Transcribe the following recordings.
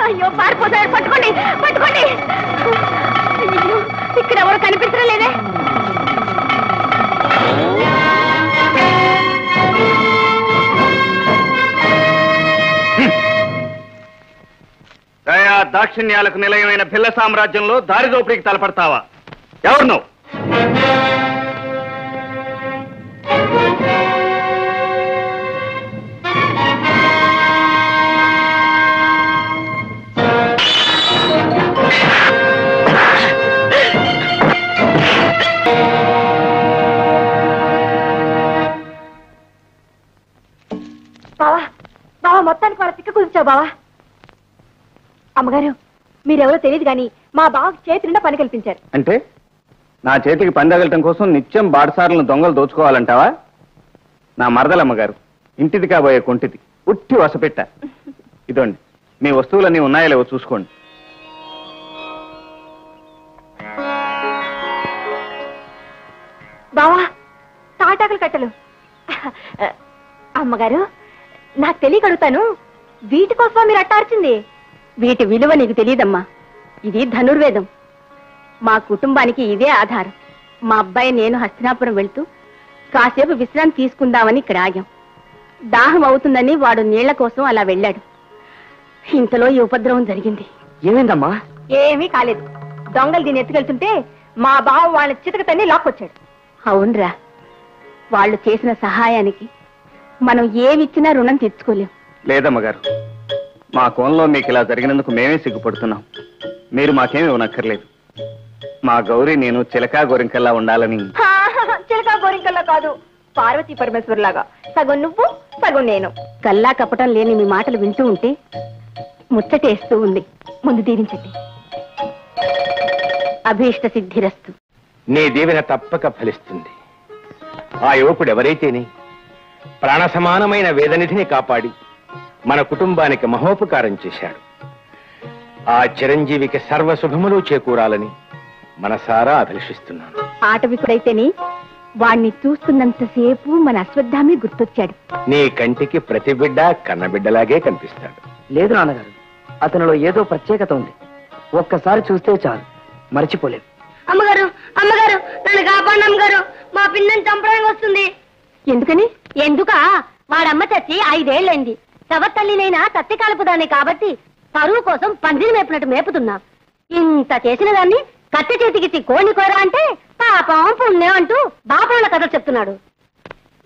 అయ్యో పారిపోతాడు, పట్టుకోండి పట్టుకోండి. ఇక్కడ ఎవరు కనిపించడం లేదే. దయా దాక్షిణ్యాలకు నిలయమైన పిల్ల సామ్రాజ్యంలో దారిదోపిడికి తలపడతావా? ఎవరు నువ్వు? బావా బావా, మొత్తానికి వాళ్ళ తిక్క కుదించావు బావా. అమ్మగారు, మీరెవరో తెలియదు కానీ మా బావకు చేతి నిండా పని కల్పించారు. అంటే నా చేతికి పని తగలటం కోసం నిత్యం బాటసారులను దొంగలు దోచుకోవాలంటావా? నా మరదలమ్మగారు, ఇంటిది కాబోయే కొంటిది, ఉట్టి వసపెట్ట. ఇదోండి, మీ వస్తువులన్నీ ఉన్నాయో లేవో చూసుకోండి. బావా, తాటాకులు కట్టలు. అమ్మగారు, నాకు తెలియక అడుగుతాను, వీటి కోసం మీరు అట్టార్చింది? వీటి విలువ నీకు తెలియదమ్మా. ఇది ధనుర్వేదం. మా కుటుంబానికి ఇదే ఆధారం. మా అబ్బాయి నేను హస్తినాపురం వెళ్తూ కాసేపు విశ్రాంతి తీసుకుందామని ఇక్కడ ఆగాం. దాహం అవుతుందని వాడు నీళ్ల కోసం అలా వెళ్ళాడు. ఇంతలో ఈ ఉపద్రవం జరిగింది. ఏమైందమ్మా? ఏమీ కాలేదు. దొంగలు దీన్ని ఎత్తుకెళ్తుంటే మా బావ వాళ్ళ చితకతన్ని లాక్కొచ్చాడు. అవునరా, వాళ్ళు చేసిన సహాయానికి మనం ఏమిచ్చినా రుణం తెచ్చుకోలేం. లేదమ్మగారు, మా కోణంలో మీకు ఇలా జరిగినందుకు మేమే సిగ్గుపడుతున్నాం. మీరు మాకేమీ ఇవ్వనక్కర్లేదు. మా గౌరీ నేను చిలకా గోరింకల్లా ఉండాలని. చిలకా గోరింకల్లా కాదు, పార్వతీ పరమేశ్వర్ లాగా సగం నువ్వు సగం నేను. కల్లా కపటం లేని మీ మాటలు వింటూ ఉంటే ముచ్చటేస్తూ ఉంది. ముందు దీవించండి. అభీష్ట సిద్ధిరస్తు. నీ దీవెన తప్పక ఫలిస్తుంది. ఆ యువకుడు ఎవరైతేనే ప్రాణ సమానమైన వేదనిధిని కాపాడి మన కుటుంబానికి మహోపకారం చేశాడు. ఆ చిరంజీవికి సర్వశుభములు చేకూరాలని మనసారా అభిలషిస్తున్నాను. ఆటవికుడైతేనే వాణ్ణి చూస్తున్నంతసేపు మన అశ్వత్థామే గుర్తొచ్చాడు. నీ కంటికి ప్రతి బిడ్డ కన్నబిడ్డలాగే కనిపిస్తాడు. లేదు నాన్నగారు, అతనిలో ఏదో ప్రత్యేకత ఉంది. ఒక్కసారి చూస్తే చాలు, మర్చిపోలేదు. అమ్మగారు, అమ్మగారు, నన్ను కాపాడండి అమ్మగారు. మా పిన్నని చంపడానికి వస్తుంది. ఎందుకని? ఎందుకా? వాడమ్మ చచ్చి 5 ఏళ్ళైంది. తల్లినైనా తత్తి కలుపుదానే కాబట్టి పరువు కోసం పందిని మేపినట్టు మేపుతున్నా. ఇంత చేసిన దాన్ని కత్తి చేతికిచ్చి కోని కోరా అంటే పాపం పుణ్యం అంటూ బాపంల కథలు చెప్తున్నాడు.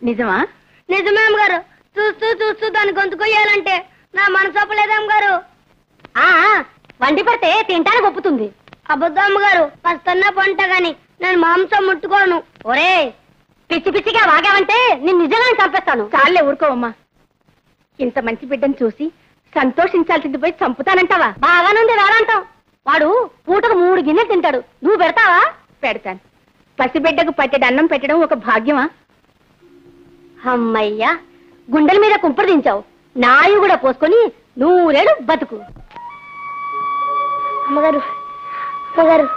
నిజమా? నిజమే అమ్మగారు. చూస్తూ చూస్తూ దాన్ని గొంతు కొయ్యాలంటే నా మనసు ఒప్పలేదు అమ్మగారు. వండి పడితే తింటానికి ఒప్పుతుంది. అబద్ధం అమ్మగారు, పస్తన్నా పంట గాని నేను మాంసం ముట్టుకోను. ఒరే, పిచ్చి పిచ్చిగా వాగావంటే నేను నిజంగానే చంపేస్తాను. చాలే ఊరుకోవమ్మా. ఇంత మంచి బిడ్డను చూసి సంతోషించాల్సింది పోయి చంపుతానంటావా? బాగానుంది రాలంటాం. వాడు పూటకు 3 గిన్నెలు తింటాడు. నువ్వు పెడతావా? పెడతాను. పసిబిడ్డకు పట్టెడు అన్నం పెట్టడం ఒక భాగ్యమా? అమ్మయ్యా, గుండెల మీద కుంపడి దించావు. నాయు కూడా పోసుకొని 100 ఏళ్ళు బతుకు. అమ్మగారు, అమ్మగారు,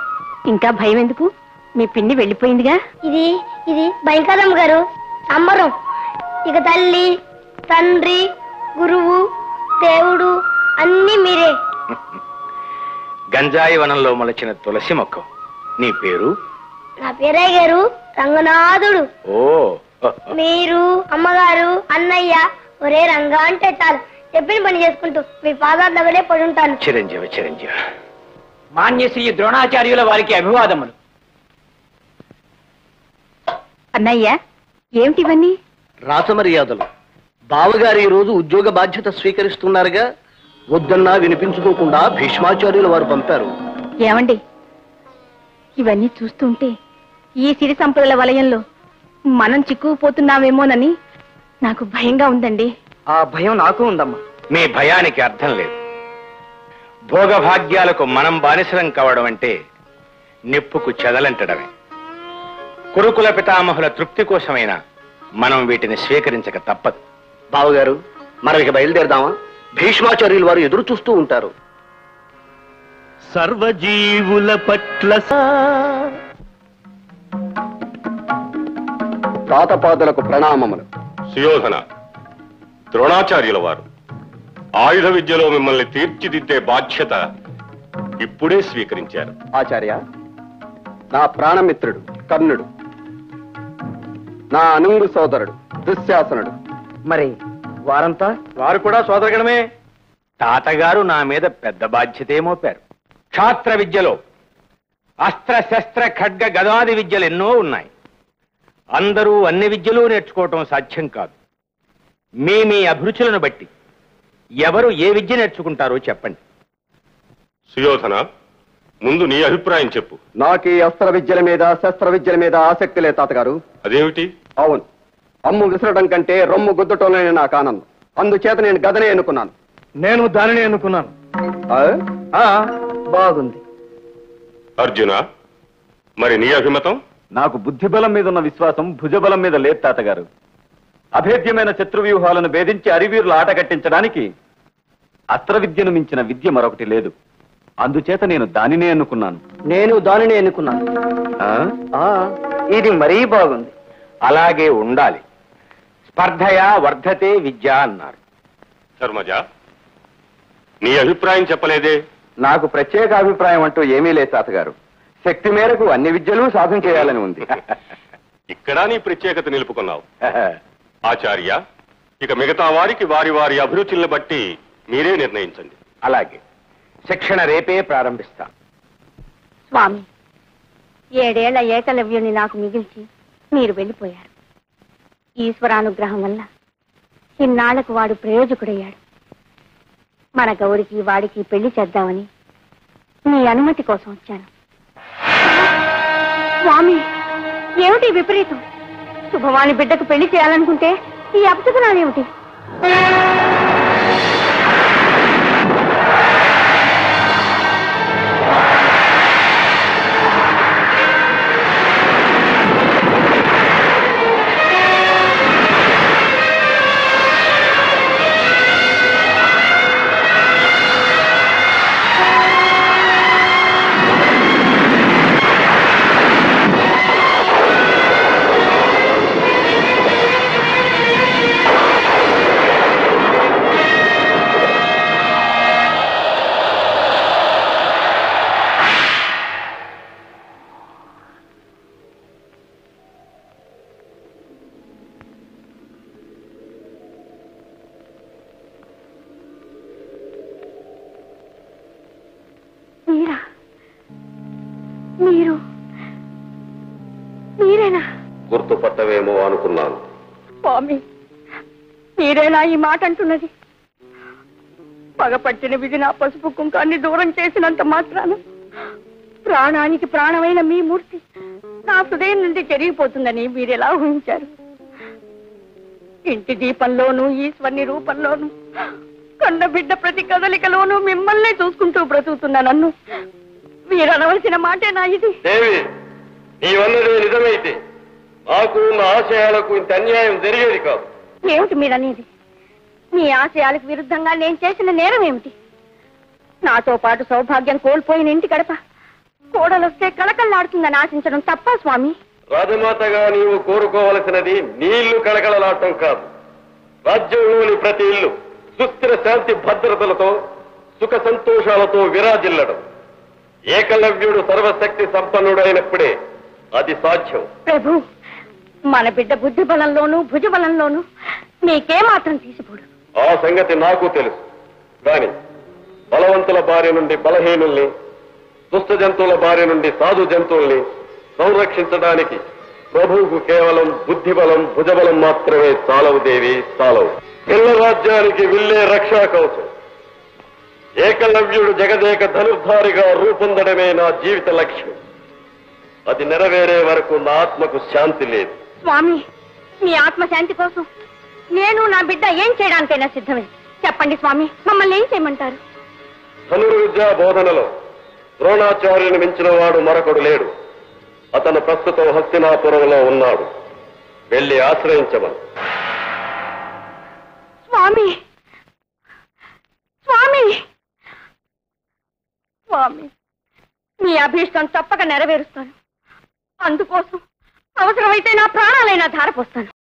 ఇంకా భయం ఎందుకు? మీ పిన్ని వెళ్ళిపోయిందిగా. ఇది భయం కాదమ్మగారు, అమ్మరం. ఇక తల్లి, తండ్రి, గురువు, దేవుడు అన్నీ మీరే. గంజాయి వనంలో మొలచిన తులసి మొక్క. నీ పేరు? నా పేరయ్య గారు రంగనాథుడు. ఓ, మీరు, అమ్మగారు, అన్నయ్య ఒరే రంగా అంటే చాలు. చెప్పిన పని చేసుకుంటూ మీ పాదాల దగ్గరే పడి ఉంటాను. చిరంజీవి చిరంజీవి. మాన్యశ్రీ ద్రోణాచార్యుల వారికి అభివాదములు. అన్నయ్య, ఏమిటివన్నీ? రాసమర్యాదలు. బావగారు ఈ రోజు ఉద్యోగ బాధ్యత స్వీకరిస్తున్నారుగా, వద్దన్నా వినిపించుకోకుండా భీష్మాచార్యుల వారు పంపారు. ఏమండి, ఇవన్నీ చూస్తుంటే ఈ సిరి సంపదల వలయంలో మనం చిక్కుకుపోతున్నామేమోనని నాకు భయంగా ఉందండి. ఆ భయం నాకు ఉందమ్మా. మీ భయానికి అర్థం లేదు. భోగభాగ్యాలకు మనం బానిసలం కావడం అంటే నిప్పుకు చెదలంటడమే. కురుకుల పితామహుల తృప్తి కోసమైనా మనం వీటిని స్వీకరించక తప్పదు. బావగారు, మనం ఇక బయలుదేరదామా? భీష్మాచార్యులు వారు ఎదురు చూస్తూ ఉంటారు. సర్వజీవుల పట్ల తాతపాదులకు ప్రణామములు. సుయోధన, ద్రోణాచార్యుల వారు ఆయుధ విద్యలో మిమ్మల్ని తీర్చిదిద్దే బాధ్యత ఇప్పుడే స్వీకరించారు. ఆచార్య, నా ప్రాణమిత్రుడు కర్ణుడు, నా అనుంగు సోదరుడు దుశ్శాసనుడు. మరి వారంతా? వారు కూడా సోదరగణమే. తాతగారు నా మీద పెద్ద బాధ్యతే మోపారు. క్షాత్ర విద్యలో అస్త్ర శస్త్ర ఖడ్గ గదాది విద్యలు ఎన్నో ఉన్నాయి. అందరూ అన్ని విద్యలు నేర్చుకోవటం సాధ్యం కాదు. మీ అభిరుచులను బట్టి ఎవరు ఏ విద్య నేర్చుకుంటారో చెప్పండి. సుయోధన, ముందు నీ అభిప్రాయం చెప్పు. నాకు ఈ అస్త్ర విద్యల మీద శస్త్ర విద్యల మీద ఆసక్తి లేదు తాతగారు. అదేమిటి? అవును, అమ్ము విసరడం కంటే రొమ్ము గుద్దటంలోనే నాకు ఆనందం. అందుచేత నేను గదనే ఎన్నుకున్నాను. నేను దానిని ఎన్నుకున్నాను. బాగుంది. అర్జున, మరి నీ అభిమతం? నాకు బుద్ధిబలం మీద ఉన్న విశ్వాసం భుజబలం మీద లేదు తాతగారు. అభేద్యమైన శత్రు వ్యూహాలను భేదించి అరివీరులు ఆట కట్టించడానికి అస్త్ర విద్యను మించిన విద్య మరొకటి లేదు. అందుచేత నేను దానినే ఎన్నుకున్నాను. నేను దానినే ఎన్నుకున్నాను. ఇది మరీ బాగుంది. అలాగే ఉండాలి. స్పర్ధయా వర్ధతే విద్య అన్నారు. ధర్మజ, నీ అభిప్రాయం చెప్పలేదే? నాకు ప్రత్యేక అభిప్రాయం అంటూ ఏమీ లేదు తాతగారు. శక్తి మేరకు అన్ని విద్యలు సాధన చేయాలని ఉంది. ఇక్కడ నీ ప్రత్యేకత నిలుపుకున్నావు. ఆచార్య, ఇక మిగతా వారికి వారి వారి అభిరుచుల్ని బట్టి మీరే నిర్ణయించండి. అలాగే శిక్షణ రేపే ప్రారంభిస్తా. స్వామి, 7 ఏళ్ల ఏకలవ్యుని నాకు మిగిల్చి మీరు వెళ్ళిపోయారు. ఈశ్వరానుగ్రహం వల్ల ఇన్నాళ్లకు వాడు ప్రయోజకుడయ్యాడు. మన గౌరికి వాడికి పెళ్లి చేద్దామని మీ అనుమతి కోసం వచ్చాను. స్వామి, ఏమిటి విపరీతం? శుభవాణి బిడ్డకు పెళ్లి చేయాలనుకుంటే ఈ అపశకునాలేమిటి? మీరేనా? గుర్తుపట్టవేమో అనుకున్నాను. స్వామి, మీరేనా ఈ మాట అంటున్నది? పగపట్టిన విధి నా పసుపు కుంకాన్ని దూరం చేసినంత మాత్రాన ప్రాణానికి ప్రాణమైన మీ మూర్తి నా హృదయం నుండి జరిగిపోతుందని మీరెలా ఊహించారు? ఇంటి దీపంలోనూ ఈశ్వరుని రూపంలోనూ కన్న బిడ్డ ప్రతి కదలికలోనూ మిమ్మల్నే చూసుకుంటూ బ్రతుకుతున్నా నన్ను మీరు అనవలసిన మాటేనా ఇది? దేవి, నీవన్నదే నిజమైతే నాకు నా ఆశయాలకు ఇంత అన్యాయం జరిగేది కాదు. ఏమిటి మీరనేది? మీ ఆశయాలకు విరుద్ధంగా నేను చేసిన నేరం ఏమిటి? నాతో పాటు సౌభాగ్యం కోల్పోయిన ఇంటి గడప కోడలొస్తే కళకళలాడుతుందని ఆశించడం తప్ప స్వామి? రాజమాతగా నీవు కోరుకోవలసినది నీ ఇల్లు కళకళలాడటం కాదు. రాజ్యంలోని ప్రతి ఇల్లు సుస్థిర శాంతి భద్రతలతో సుఖ సంతోషాలతో విరాజిల్లడం. ఏకలవ్యుడు సర్వశక్తి సంపన్నుడైనప్పుడే అది సాధ్యం. ప్రభు, మన బిడ్డ బుద్ధి బలంలోనూ భుజబలంలోనూ మీకే మాత్రం తీసిపోడు. ఆ సంగతి నాకు తెలుసు. కాని బలవంతుల బారి నుండి బలహీనుల్ని, దుష్ట జంతువుల బారి నుండి సాధు జంతువుల్ని సంరక్షించడానికి ప్రభువుకు కేవలం బుద్ధిబలం భుజబలం మాత్రమే చాలవు దేవి, చాలవు. పిల్ల రాజ్యానికి విల్లే రక్షా కవచం. ఏకలవ్యుడు జగదేక ధనుర్ధారిగా రూపొందడమే నా జీవిత లక్ష్యం. అది నెరవేరే వరకు నా ఆత్మకు శాంతి లేదు. స్వామి, మీ ఆత్మశాంతి కోసం నేను నా బిడ్డ ఏం చేయడానికైనా సిద్ధమే. చెప్పండి స్వామి, మమ్మల్ని ఏం చేయమంటారు? ధనుర్విద్యా బోధనలో ద్రోణాచార్యుని మించిన వాడు మరొకడు లేడు. అతను ప్రస్తుతం హస్తినాపురంలో ఉన్నాడు. వెళ్లి ఆశ్రయించమని. స్వామి, స్వామి, మీ అభీష్టం తప్పక నెరవేరుస్తాను. అందుకోసం అవసరమైతే నా ప్రాణాలైనా ధారపోస్తాను.